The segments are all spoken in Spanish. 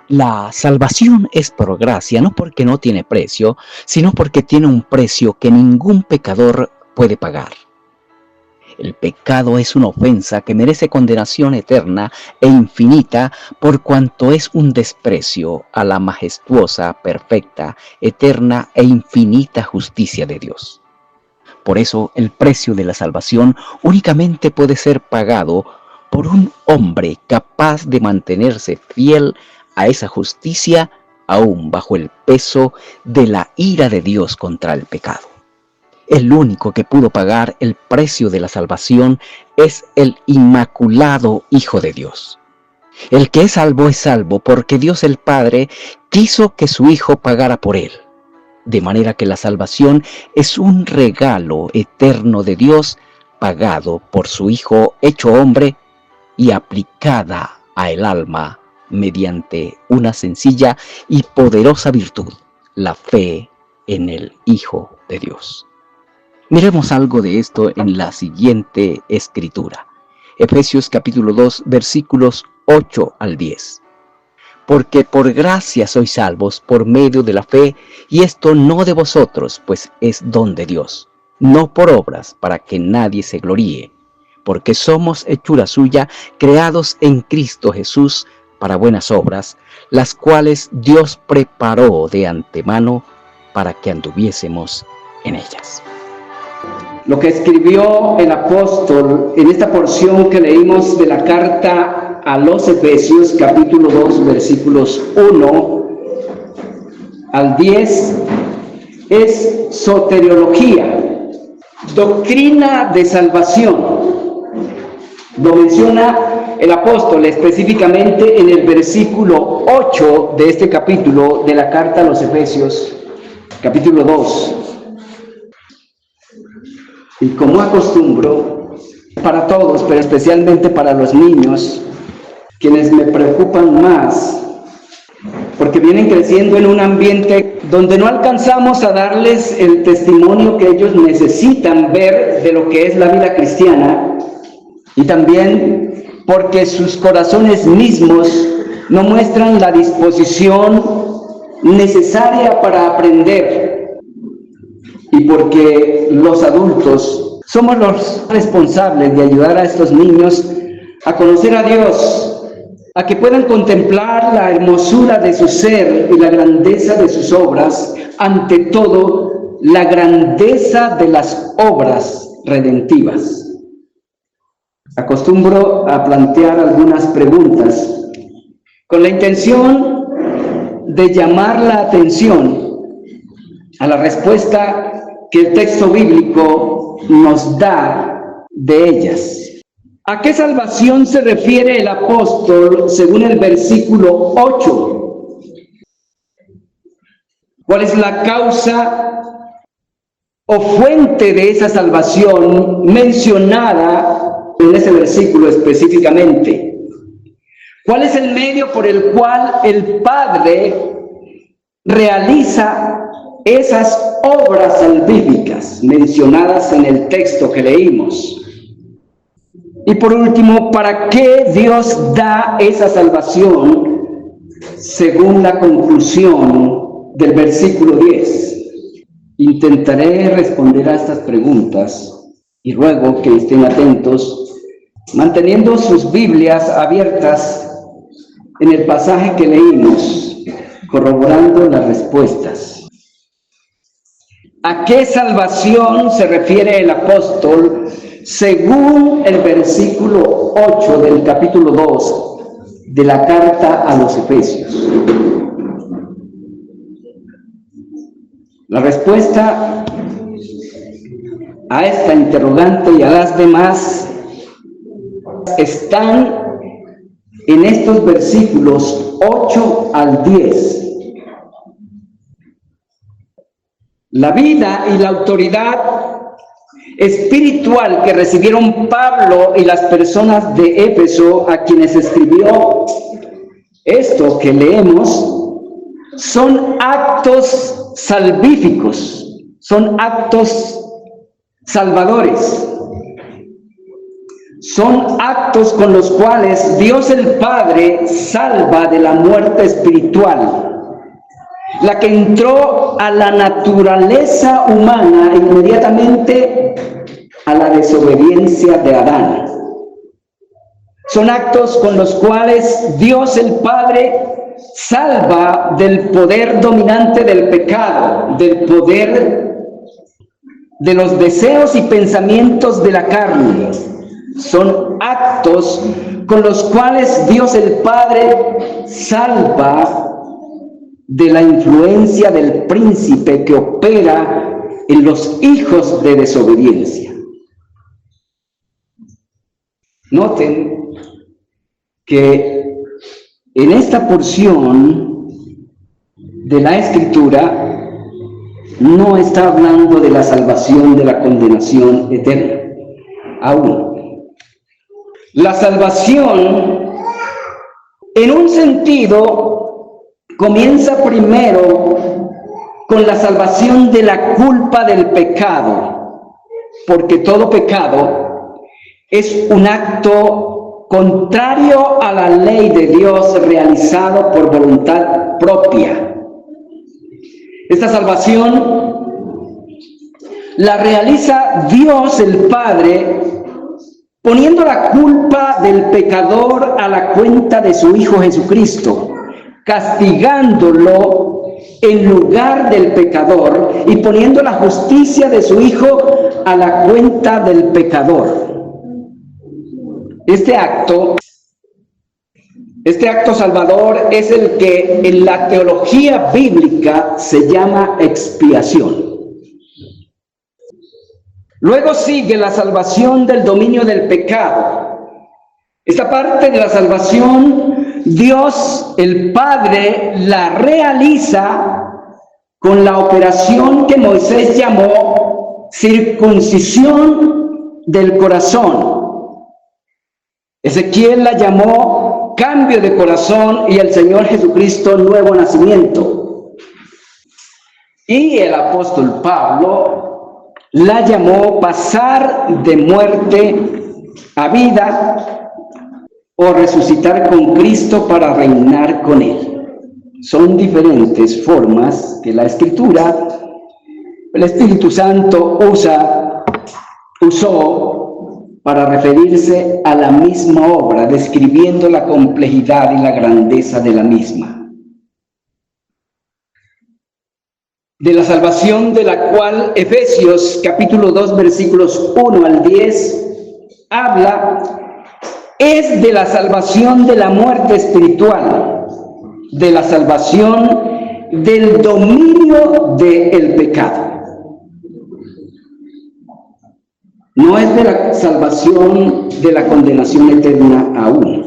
La salvación es por gracia, no porque no tiene precio, sino porque tiene un precio que ningún pecador puede pagar. El pecado es una ofensa que merece condenación eterna e infinita por cuanto es un desprecio a la majestuosa, perfecta, eterna e infinita justicia de Dios. Por eso el precio de la salvación únicamente puede ser pagado por un hombre capaz de mantenerse fiel a esa justicia aún bajo el peso de la ira de Dios contra el pecado. El único que pudo pagar el precio de la salvación es el inmaculado Hijo de Dios. El que es salvo porque Dios el Padre quiso que su Hijo pagara por él. De manera que la salvación es un regalo eterno de Dios pagado por su Hijo hecho hombre y aplicada a el alma mediante una sencilla y poderosa virtud, la fe en el Hijo de Dios. Miremos algo de esto en la siguiente escritura. Efesios capítulo 2, versículos 8 al 10. Porque por gracia sois salvos por medio de la fe, y esto no de vosotros, pues es don de Dios, no por obras, para que nadie se gloríe, porque somos hechura suya, creados en Cristo Jesús para buenas obras, las cuales Dios preparó de antemano para que anduviésemos en ellas. Lo que escribió el apóstol en esta porción que leímos de la carta a los Efesios, capítulo 2, versículos 1 al 10, es soteriología, doctrina de salvación. Lo menciona el apóstol específicamente en el versículo 8 de este capítulo de la carta a los Efesios, capítulo 2. Y como acostumbro, para todos, pero especialmente para los niños, quienes me preocupan más, porque vienen creciendo en un ambiente donde no alcanzamos a darles el testimonio que ellos necesitan ver de lo que es la vida cristiana, y también porque sus corazones mismos no muestran la disposición necesaria para aprender, y porque los adultos somos los responsables de ayudar a estos niños a conocer a Dios, a que puedan contemplar la hermosura de su ser y la grandeza de sus obras, ante todo, la grandeza de las obras redentivas. Acostumbro a plantear algunas preguntas con la intención de llamar la atención a la respuesta que el texto bíblico nos da de ellas. ¿A qué salvación se refiere el apóstol según el versículo 8? ¿Cuál es la causa o fuente de esa salvación mencionada en ese versículo específicamente? ¿Cuál es el medio por el cual el Padre realiza esas obras salvíficas mencionadas en el texto que leímos? Y por último, ¿para qué Dios da esa salvación según la conclusión del versículo 10? Intentaré responder a estas preguntas y ruego que estén atentos, manteniendo sus Biblias abiertas en el pasaje que leímos, corroborando las respuestas. ¿A qué salvación se refiere el apóstol según el versículo 8 del capítulo 2 de la carta a los Efesios? La respuesta a esta interrogante y a las demás están en estos versículos 8 al 10. La vida y la autoridad espiritual que recibieron Pablo y las personas de Éfeso, a quienes escribió esto que leemos, son actos salvíficos, son actos salvadores. son actos con los cuales Dios el Padre salva de la muerte espiritual, la que entró a la naturaleza humana inmediatamente a la desobediencia de Adán. Son actos con los cuales Dios el Padre salva del poder dominante del pecado, del poder de los deseos y pensamientos de la carne. Son actos con los cuales Dios el Padre salva de la influencia del príncipe que opera en los hijos de desobediencia. Noten que en esta porción de la Escritura no está hablando de la salvación de la condenación eterna, aún. La salvación, en un sentido, comienza primero con la salvación de la culpa del pecado, porque todo pecado es un acto contrario a la ley de Dios realizado por voluntad propia. Esta salvación la realiza Dios el Padre, poniendo la culpa del pecador a la cuenta de su Hijo Jesucristo, castigándolo en lugar del pecador y poniendo la justicia de su Hijo a la cuenta del pecador. Este acto salvador es el que en la teología bíblica se llama expiación. Luego sigue la salvación del dominio del pecado. Esta parte de la salvación, Dios, el Padre, la realiza con la operación que Moisés llamó circuncisión del corazón. Ezequiel la llamó cambio de corazón y el Señor Jesucristo nuevo nacimiento. Y el apóstol Pablo la llamó pasar de muerte a vida o resucitar con Cristo para reinar con Él. Son diferentes formas que la Escritura, el Espíritu Santo usó para referirse a la misma obra, describiendo la complejidad y la grandeza de la misma. De la salvación de la cual Efesios capítulo 2 versículos 1 al 10 habla, es de la salvación de la muerte espiritual, de la salvación del dominio del pecado. No es de la salvación de la condenación eterna aún.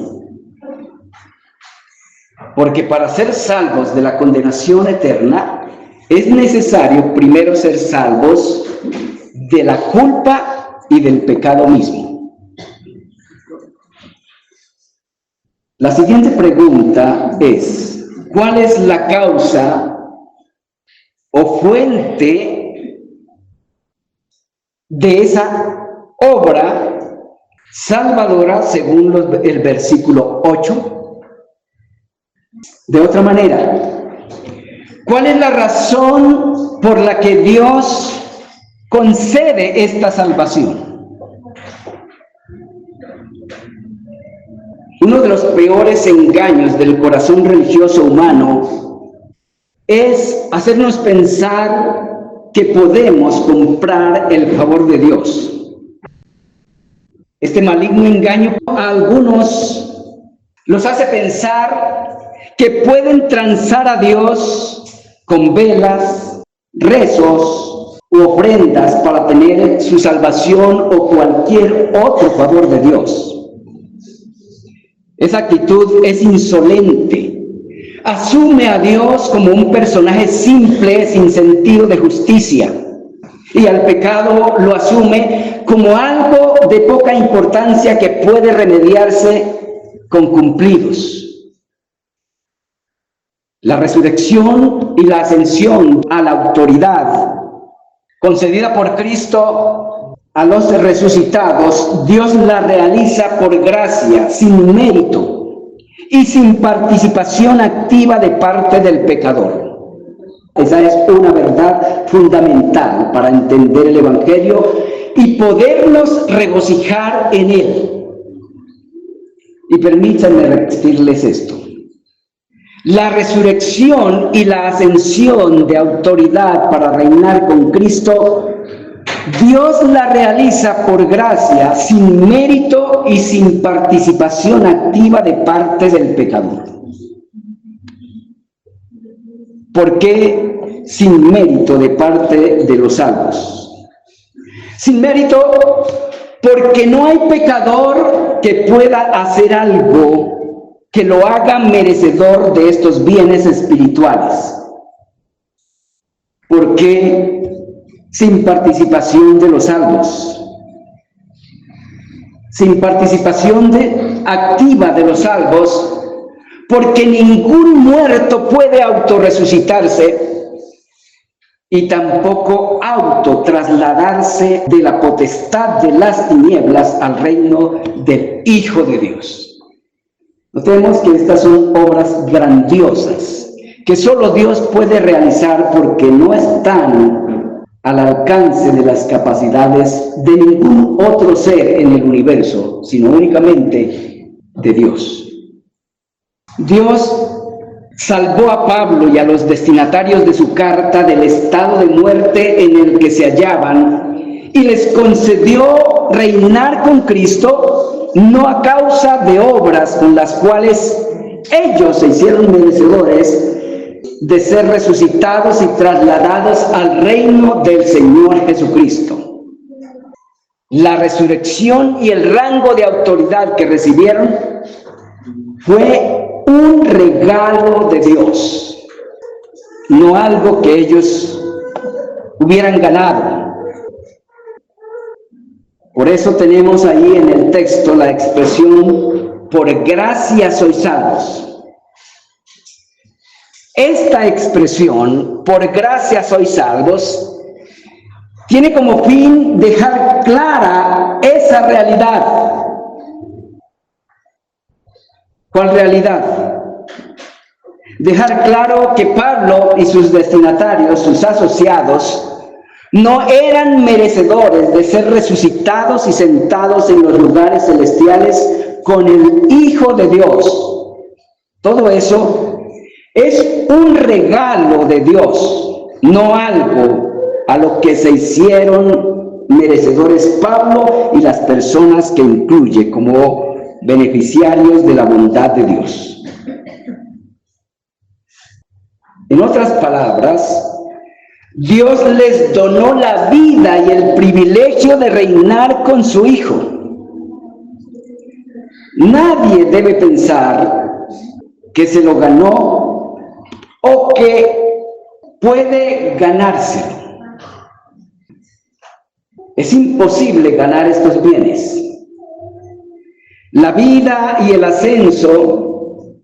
Porque para ser salvos de la condenación eterna, es necesario primero ser salvos de la culpa y del pecado mismo. La siguiente pregunta es, ¿cuál es la causa o fuente de esa obra salvadora según el versículo 8? De otra manera, ¿cuál es la razón por la que Dios concede esta salvación? Uno de los peores engaños del corazón religioso humano es hacernos pensar que podemos comprar el favor de Dios. Este maligno engaño a algunos los hace pensar que pueden transar a Dios con velas, rezos u ofrendas para tener su salvación o cualquier otro favor de Dios. Esa actitud es insolente. Asume a Dios como un personaje simple, sin sentido de justicia, y al pecado lo asume como algo de poca importancia que puede remediarse con cumplidos. La resurrección y la ascensión a la autoridad concedida por Cristo a los resucitados, Dios la realiza por gracia, sin mérito y sin participación activa de parte del pecador. Esa es una verdad fundamental para entender el Evangelio y podernos regocijar en él. Y permítanme repetirles esto. La resurrección y la ascensión de autoridad para reinar con Cristo, Dios la realiza por gracia, sin mérito y sin participación activa de parte del pecador. ¿Por qué sin mérito de parte de los salvos? Sin mérito porque no hay pecador que pueda hacer algo que lo haga merecedor de estos bienes espirituales. ¿Por qué sin participación de los salvos? Sin participación activa de los salvos, porque ningún muerto puede autorresucitarse y tampoco autotrasladarse de la potestad de las tinieblas al reino del Hijo de Dios. Notemos que estas son obras grandiosas que solo Dios puede realizar porque no están al alcance de las capacidades de ningún otro ser en el universo, sino únicamente de Dios. Dios salvó a Pablo y a los destinatarios de su carta del estado de muerte en el que se hallaban y les concedió reinar con Cristo, no a causa de obras con las cuales ellos se hicieron merecedores de ser resucitados y trasladados al reino del Señor Jesucristo. La resurrección y el rango de autoridad que recibieron fue un regalo de Dios, no algo que ellos hubieran ganado. Por eso tenemos ahí en el texto la expresión, por gracia sois salvos. Esta expresión, por gracia sois salvos, tiene como fin dejar clara esa realidad. ¿Cuál realidad? Dejar claro que Pablo y sus destinatarios, sus asociados, no eran merecedores de ser resucitados y sentados en los lugares celestiales con el Hijo de Dios. Todo eso es un regalo de Dios, no algo a lo que se hicieron merecedores Pablo y las personas que incluye como beneficiarios de la bondad de Dios. En otras palabras, Dios les donó la vida y el privilegio de reinar con su Hijo. Nadie debe pensar que se lo ganó o que puede ganárselo. Es imposible ganar estos bienes. La vida y el ascenso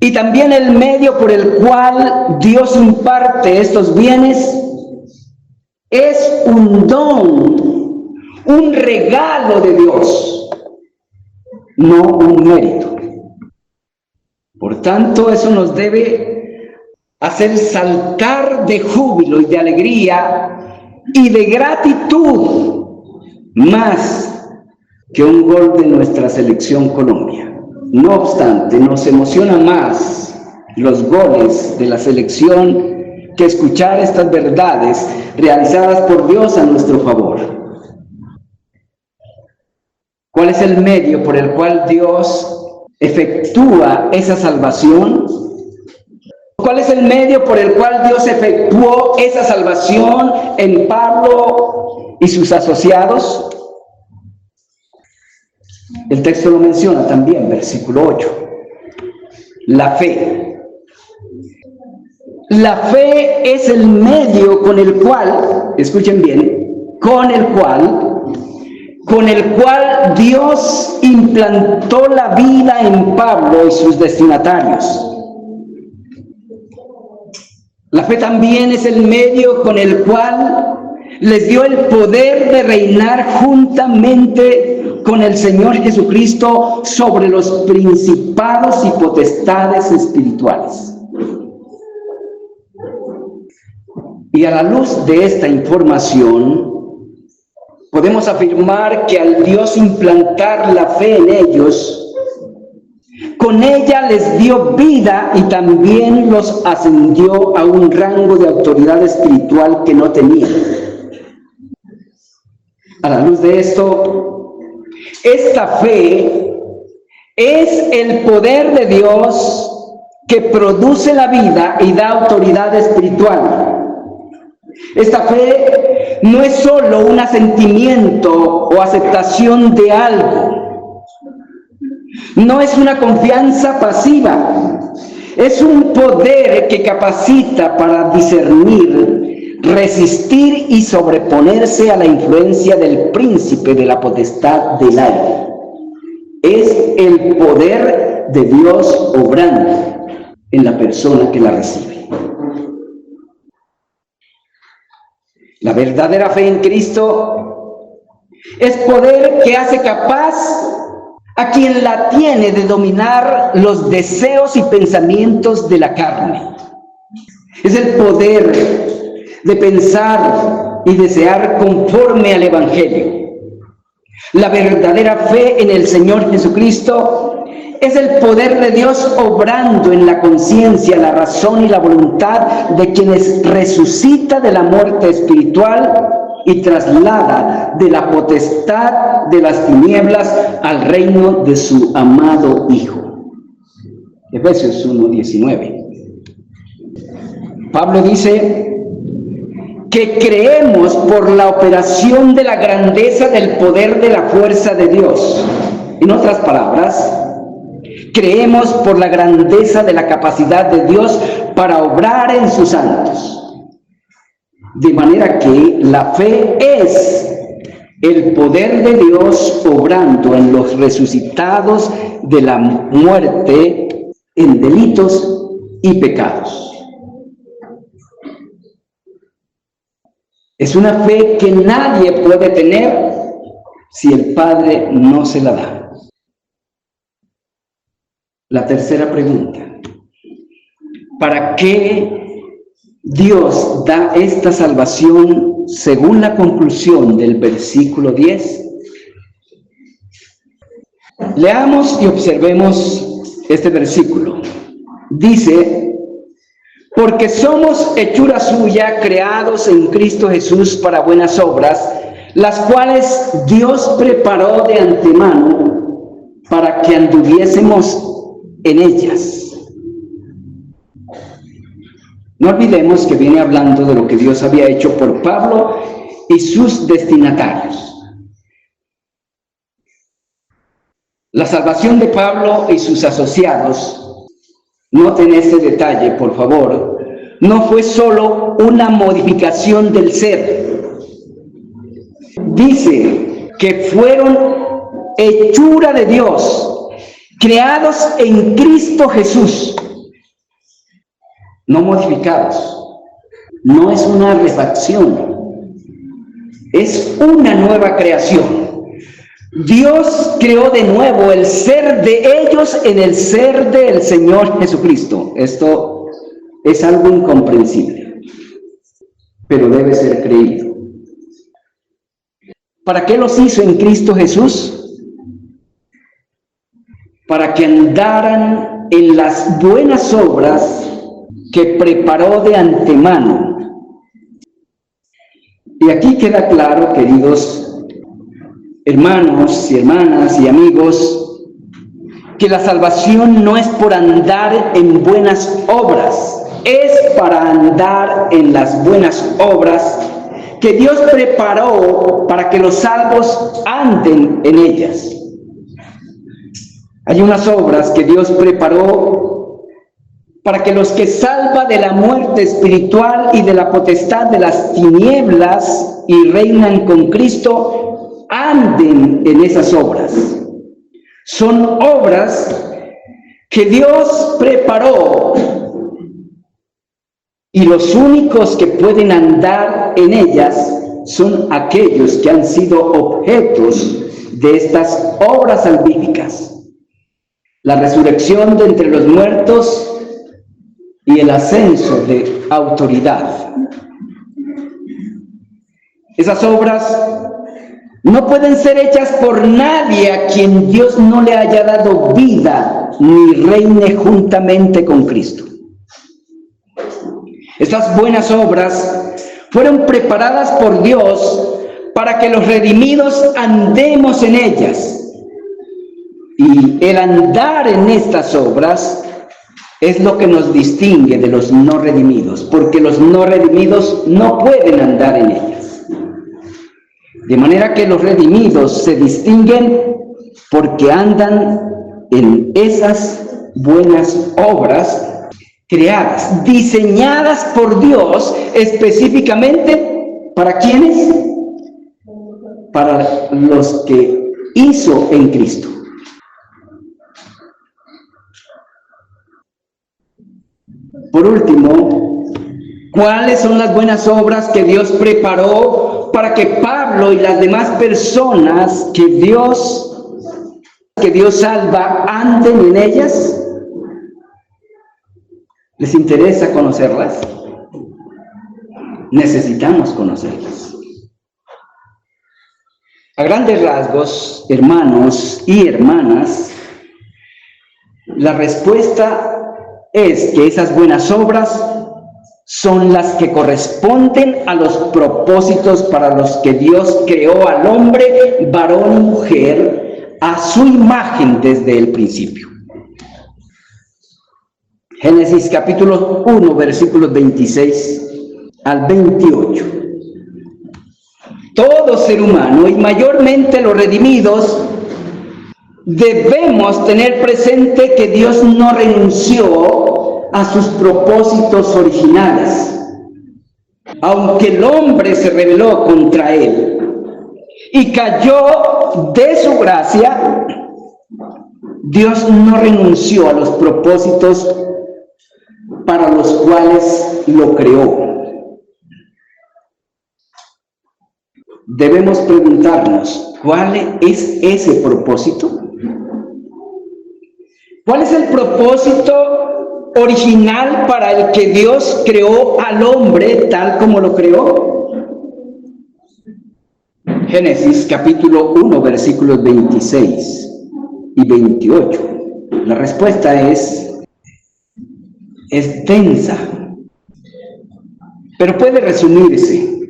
y también el medio por el cual Dios imparte estos bienes es un don, un regalo de Dios, no un mérito. Por tanto, eso nos debe hacer saltar de júbilo y de alegría y de gratitud más que un gol de nuestra selección Colombia. No obstante, nos emociona más los goles de la selección que escuchar estas verdades realizadas por Dios a nuestro favor. ¿Cuál es el medio por el cual Dios efectúa esa salvación? ¿Cuál es el medio por el cual Dios efectuó esa salvación en Pablo y sus asociados? El texto lo menciona también, versículo 8. La fe. La fe es el medio con el cual, escuchen bien, con el cual Dios implantó la vida en Pablo y sus destinatarios. La fe también es el medio con el cual les dio el poder de reinar juntamente con el Señor Jesucristo sobre los principados y potestades espirituales. Y a la luz de esta información, podemos afirmar que al Dios implantar la fe en ellos, con ella les dio vida y también los ascendió a un rango de autoridad espiritual que no tenían. A la luz de esto, esta fe es el poder de Dios que produce la vida y da autoridad espiritual. Esta fe no es solo un asentimiento o aceptación de algo. No es una confianza pasiva. Es un poder que capacita para discernir, resistir y sobreponerse a la influencia del príncipe de la potestad del aire. Es el poder de Dios obrando en la persona que la recibe. La verdadera fe en Cristo es poder que hace capaz a quien la tiene de dominar los deseos y pensamientos de la carne. Es el poder de pensar y desear conforme al Evangelio. La verdadera fe en el Señor Jesucristo es el poder de Dios obrando en la conciencia, la razón y la voluntad de quienes resucita de la muerte espiritual y traslada de la potestad de las tinieblas al reino de su amado Hijo. Efesios 1:19. Pablo dice que creemos por la operación de la grandeza del poder de la fuerza de Dios. En otras palabras, creemos por la grandeza de la capacidad de Dios para obrar en sus santos. De manera que la fe es el poder de Dios obrando en los resucitados de la muerte en delitos y pecados. Es una fe que nadie puede tener si el Padre no se la da. La tercera pregunta: ¿para qué Dios da esta salvación según la conclusión del versículo 10? Leamos y observemos este versículo. Dice: porque somos hechura suya, creados en Cristo Jesús para buenas obras, las cuales Dios preparó de antemano para que anduviésemos en ellas. No olvidemos que viene hablando de lo que Dios había hecho por Pablo y sus destinatarios. La salvación de Pablo y sus asociados, noten ese detalle, por favor, no fue solo una modificación del ser. Dice que fueron hechura de Dios, creados en Cristo Jesús, no modificados. No es una refacción, es una nueva creación. Dios creó de nuevo el ser de ellos en el ser del Señor Jesucristo. Esto es algo incomprensible, pero debe ser creído. ¿Para qué los hizo en Cristo Jesús? Para que andaran en las buenas obras que preparó de antemano. Y aquí queda claro, queridos hermanos y hermanas y amigos, que la salvación no es por andar en buenas obras, es para andar en las buenas obras que Dios preparó para que los salvos anden en ellas. Hay unas obras que Dios preparó para que los que salva de la muerte espiritual y de la potestad de las tinieblas y reinan con Cristo, anden en esas obras. Son obras que Dios preparó y los únicos que pueden andar en ellas son aquellos que han sido objetos de estas obras salvíficas. La resurrección de entre los muertos y el ascenso de autoridad. Esas obras no pueden ser hechas por nadie a quien Dios no le haya dado vida ni reine juntamente con Cristo. Estas buenas obras fueron preparadas por Dios para que los redimidos andemos en ellas. Y el andar en estas obras es lo que nos distingue de los no redimidos, porque los no redimidos no pueden andar en ellas. De manera que los redimidos se distinguen porque andan en esas buenas obras creadas, diseñadas por Dios específicamente, ¿para quiénes? Para los que hizo en Cristo. Por último, ¿cuáles son las buenas obras que Dios preparó para que Pablo y las demás personas que Dios salva anden en ellas? ¿Les interesa conocerlas? Necesitamos conocerlas. A grandes rasgos, hermanos y hermanas, la respuesta es que esas buenas obras son las que corresponden a los propósitos para los que Dios creó al hombre, varón y mujer, a su imagen desde el principio. Génesis capítulo 1, versículos 26 al 28. Todo ser humano, y mayormente los redimidos, debemos tener presente que Dios no renunció a sus propósitos originales. Aunque el hombre se rebeló contra él y cayó de su gracia, Dios no renunció a los propósitos para los cuales lo creó. Debemos preguntarnos, ¿cuál es ese propósito? ¿Cuál es el propósito original para el que Dios creó al hombre tal como lo creó? Génesis capítulo 1, versículos 26 y 28. La respuesta es extensa, pero puede resumirse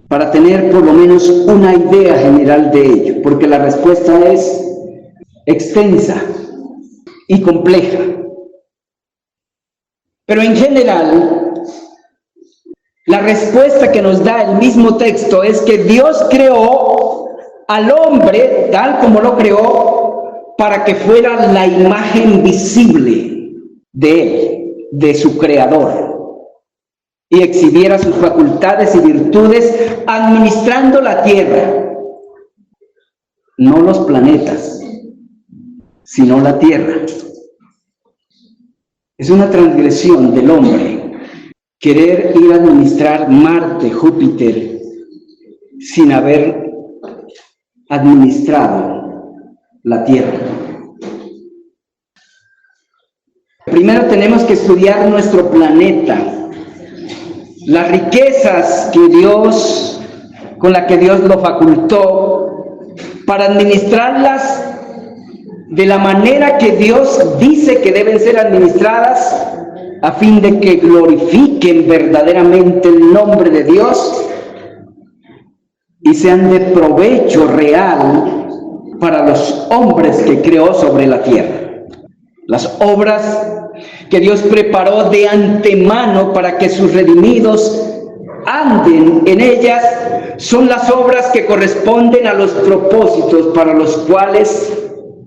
para tener por lo menos una idea general de ello, porque la respuesta es extensa y compleja. Pero en general, la respuesta que nos da el mismo texto es que Dios creó al hombre tal como lo creó para que fuera la imagen visible de él, de su creador, y exhibiera sus facultades y virtudes administrando la tierra, no los planetas, sino la tierra. Es una transgresión del hombre querer ir a administrar Marte, Júpiter, sin haber administrado la tierra. Primero tenemos que estudiar nuestro planeta, las riquezas con las que Dios lo facultó, para administrarlas de la manera que Dios dice que deben ser administradas, a fin de que glorifiquen verdaderamente el nombre de Dios y sean de provecho real para los hombres que creó sobre la tierra. Las obras que Dios preparó de antemano para que sus redimidos anden en ellas son las obras que corresponden a los propósitos para los cuales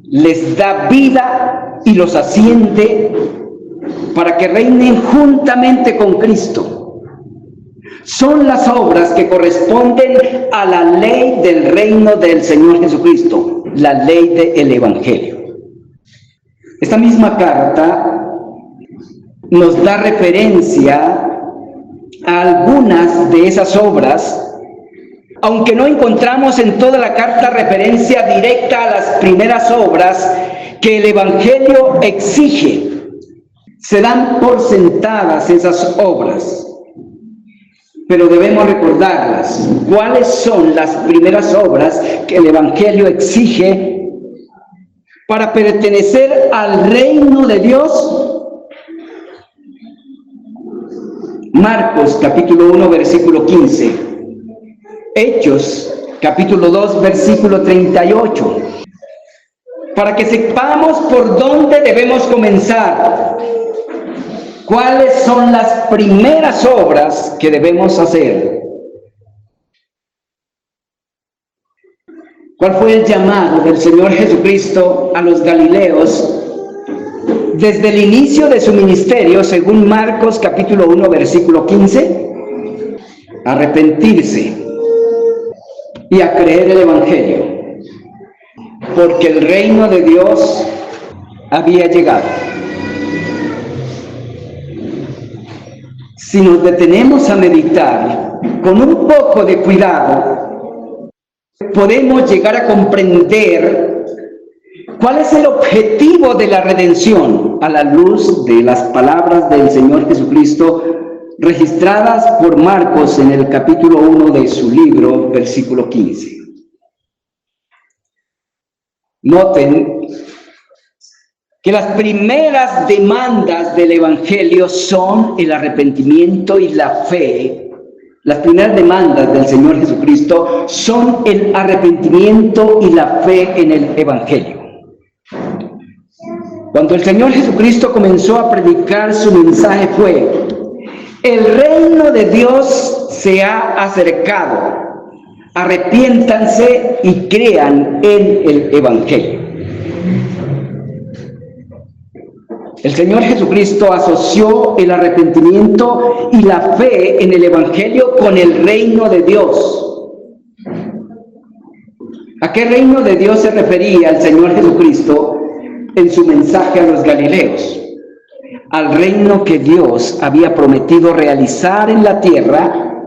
les da vida y los asciende para que reinen juntamente con Cristo. Son las obras que corresponden a la ley del reino del Señor Jesucristo, la ley del Evangelio. Esta misma carta nos da referencia a algunas de esas obras aunque no encontramos en toda la carta referencia directa a las primeras obras que el Evangelio exige, se dan por sentadas esas obras, pero debemos recordarlas. ¿Cuáles son las primeras obras que el Evangelio exige para pertenecer al reino de Dios? Marcos capítulo 1 versículo 15, Hechos capítulo 2 versículo 38, para que sepamos por dónde debemos comenzar. ¿Cuáles son las primeras obras que debemos hacer? ¿Cuál fue el llamado del Señor Jesucristo a los galileos desde el inicio de su ministerio, según Marcos capítulo 1 versículo 15? Arrepentirse y a creer el Evangelio, porque el reino de Dios había llegado. Si nos detenemos a meditar con un poco de cuidado, podemos llegar a comprender cuál es el objetivo de la redención a la luz de las palabras del Señor Jesucristo registradas por Marcos en el capítulo 1 de su libro, versículo 15. Noten que las primeras demandas del Evangelio son el arrepentimiento y la fe. Las primeras demandas del Señor Jesucristo son el arrepentimiento y la fe en el Evangelio. Cuando el Señor Jesucristo comenzó a predicar, su mensaje fue: el reino de Dios se ha acercado. Arrepiéntanse y crean en el Evangelio. El Señor Jesucristo asoció el arrepentimiento y la fe en el Evangelio con el reino de Dios. ¿A qué reino de Dios se refería el Señor Jesucristo en su mensaje a los galileos? Al reino que Dios había prometido realizar en la tierra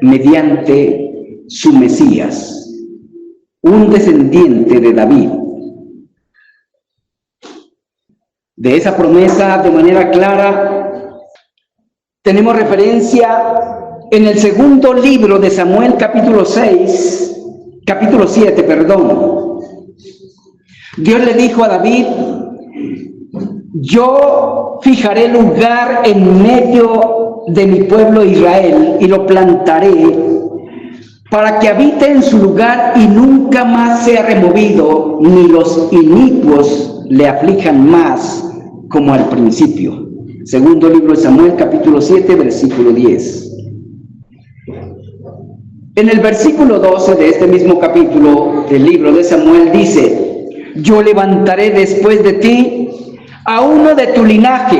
mediante su Mesías, un descendiente de David. De esa promesa, de manera clara, tenemos referencia en el segundo libro de Samuel, capítulo 7, Dios le dijo a David: yo fijaré lugar en medio de mi pueblo Israel y lo plantaré para que habite en su lugar y nunca más sea removido, ni los inicuos le aflijan más como al principio. Segundo libro de Samuel, capítulo 7, versículo 10. En el versículo 12 de este mismo capítulo del libro de Samuel dice: yo levantaré después de ti a uno de tu linaje,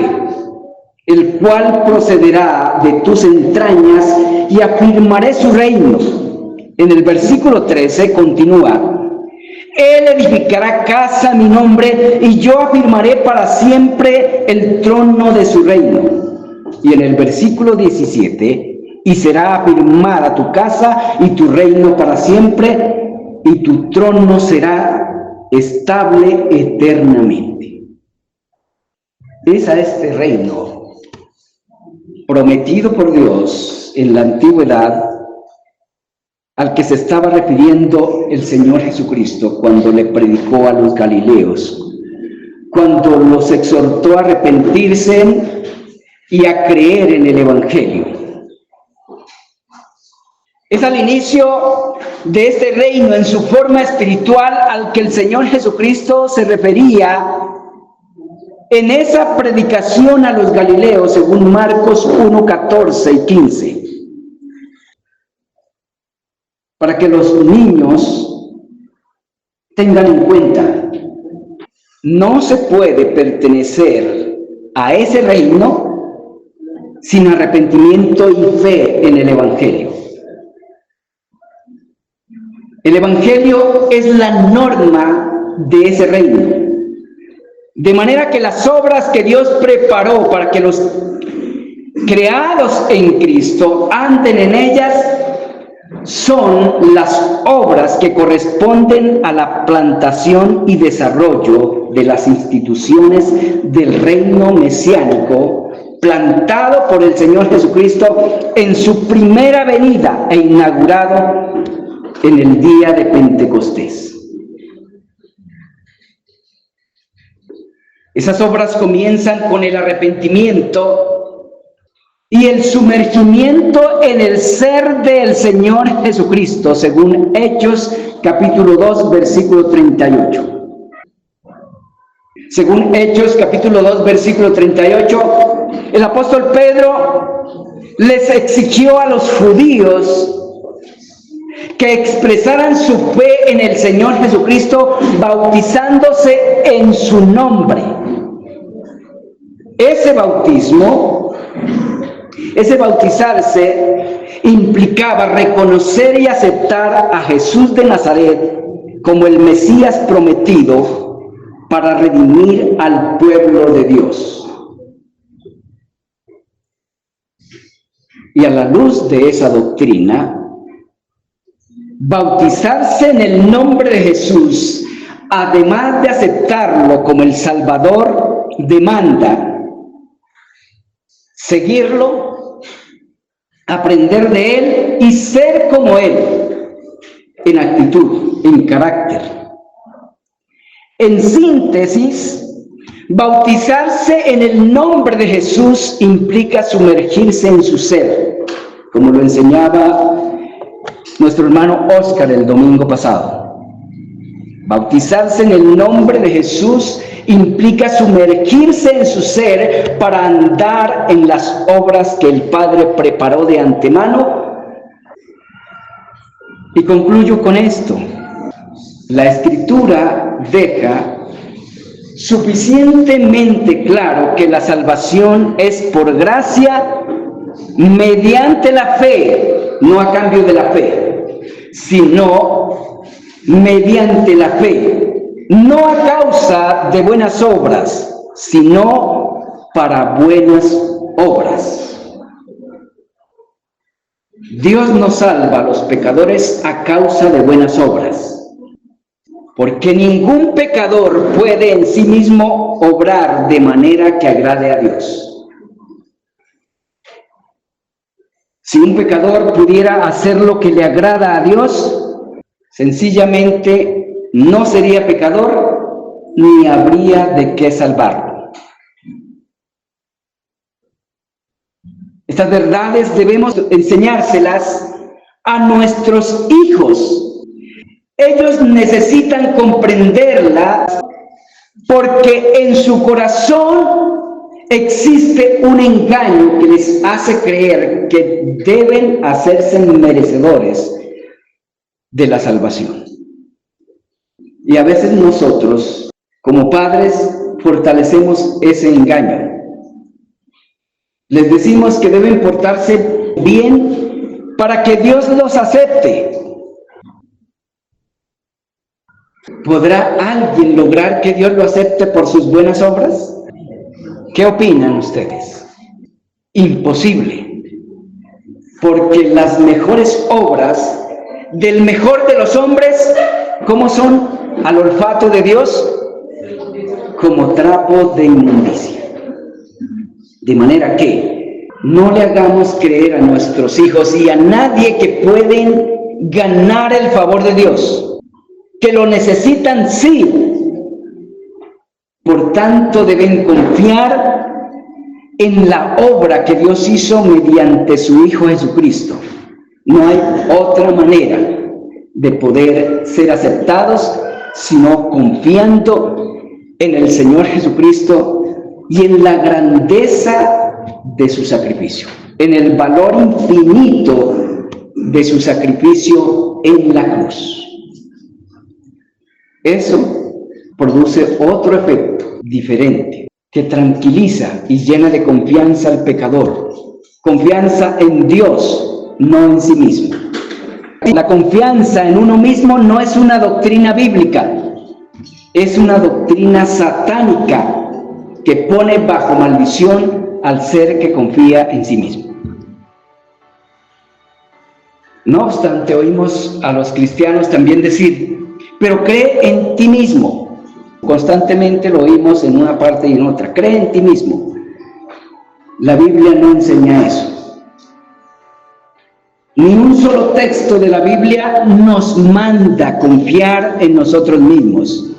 el cual procederá de tus entrañas, y afirmaré su reino. En el versículo 13 continúa: él edificará casa a mi nombre, y yo afirmaré para siempre el trono de su reino. Y en el versículo 17: y será afirmada tu casa y tu reino para siempre, y tu trono será estable eternamente. Es a este reino prometido por Dios en la antigüedad al que se estaba refiriendo el Señor Jesucristo cuando le predicó a los galileos, cuando los exhortó a arrepentirse y a creer en el Evangelio. Es al inicio de este reino en su forma espiritual al que el Señor Jesucristo se refería en esa predicación a los galileos, según Marcos 1, 14 y 15. Para que los niños tengan en cuenta, no se puede pertenecer a ese reino sin arrepentimiento y fe en el Evangelio. El Evangelio es la norma de ese reino. De manera que las obras que Dios preparó para que los creados en Cristo anden en ellas son las obras que corresponden a la plantación y desarrollo de las instituciones del reino mesiánico plantado por el Señor Jesucristo en su primera venida e inaugurado en el día de Pentecostés. Esas obras comienzan con el arrepentimiento y el sumergimiento en el ser del Señor Jesucristo, según Hechos capítulo 2, versículo 38. Según Hechos capítulo 2, versículo 38, el apóstol Pedro les exigió a los judíos que expresaran su fe en el Señor Jesucristo bautizándose en su nombre. Ese bautizarse implicaba reconocer y aceptar a Jesús de Nazaret como el Mesías prometido para redimir al pueblo de Dios. Y a la luz de esa doctrina, bautizarse en el nombre de Jesús, además de aceptarlo como el Salvador, demanda seguirlo, aprender de Él y ser como Él, en actitud, en carácter. En síntesis, bautizarse en el nombre de Jesús implica sumergirse en su ser, como lo enseñaba nuestro hermano Oscar el domingo pasado. Bautizarse en el nombre de Jesús implica sumergirse en su ser para andar en las obras que el Padre preparó de antemano. Y concluyo con esto. La Escritura deja suficientemente claro que la salvación es por gracia mediante la fe, no a cambio de la fe, sino mediante la fe. No a causa de buenas obras, sino para buenas obras. Dios no salva a los pecadores a causa de buenas obras, porque ningún pecador puede en sí mismo obrar de manera que agrade a Dios. Si un pecador pudiera hacer lo que le agrada a Dios, sencillamente no sería pecador ni habría de qué salvarlo. Estas verdades debemos enseñárselas a nuestros hijos. Ellos necesitan comprenderlas porque en su corazón existe un engaño que les hace creer que deben hacerse merecedores de la salvación. Y a veces nosotros, como padres, fortalecemos ese engaño. Les decimos que deben portarse bien para que Dios los acepte. ¿Podrá alguien lograr que Dios lo acepte por sus buenas obras? ¿Qué opinan ustedes? Imposible. Porque las mejores obras del mejor de los hombres, ¿cómo son? Al olfato de Dios, como trapo de inmundicia. De manera que no le hagamos creer a nuestros hijos y a nadie que pueden ganar el favor de Dios, que lo necesitan sí. Por tanto, deben confiar en la obra que Dios hizo mediante su Hijo Jesucristo. No hay otra manera de poder ser aceptados sino confiando en el Señor Jesucristo y en la grandeza de su sacrificio, en el valor infinito de su sacrificio en la cruz. Eso produce otro efecto diferente, que tranquiliza y llena de confianza al pecador. Confianza en Dios, no en sí mismo. La confianza en uno mismo no es una doctrina bíblica, es una doctrina satánica que pone bajo maldición al ser que confía en sí mismo. No obstante, oímos a los cristianos también decir, pero cree en ti mismo. Constantemente lo oímos en una parte y en otra. Cree en ti mismo. La Biblia no enseña eso. Ni un solo texto de la Biblia nos manda confiar en nosotros mismos,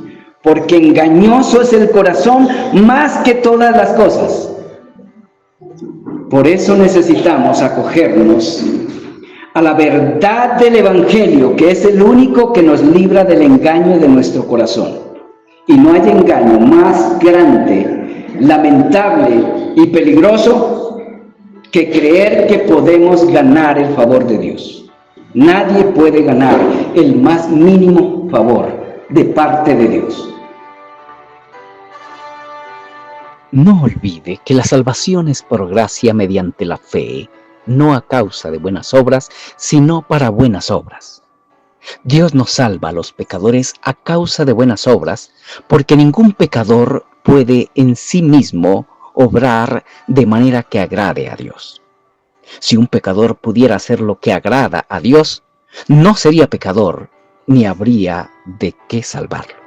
porque engañoso es el corazón más que todas las cosas. Por eso necesitamos acogernos a la verdad del Evangelio, que es el único que nos libra del engaño de nuestro corazón. Y no hay engaño más grande, lamentable y peligroso que creer que podemos ganar el favor de Dios. Nadie puede ganar el más mínimo favor de parte de Dios. No olvide que la salvación es por gracia mediante la fe, no a causa de buenas obras, sino para buenas obras. Dios nos salva a los pecadores a causa de buenas obras, porque ningún pecador puede en sí mismo obrar de manera que agrade a Dios. Si un pecador pudiera hacer lo que agrada a Dios, no sería pecador, ni habría de qué salvarlo.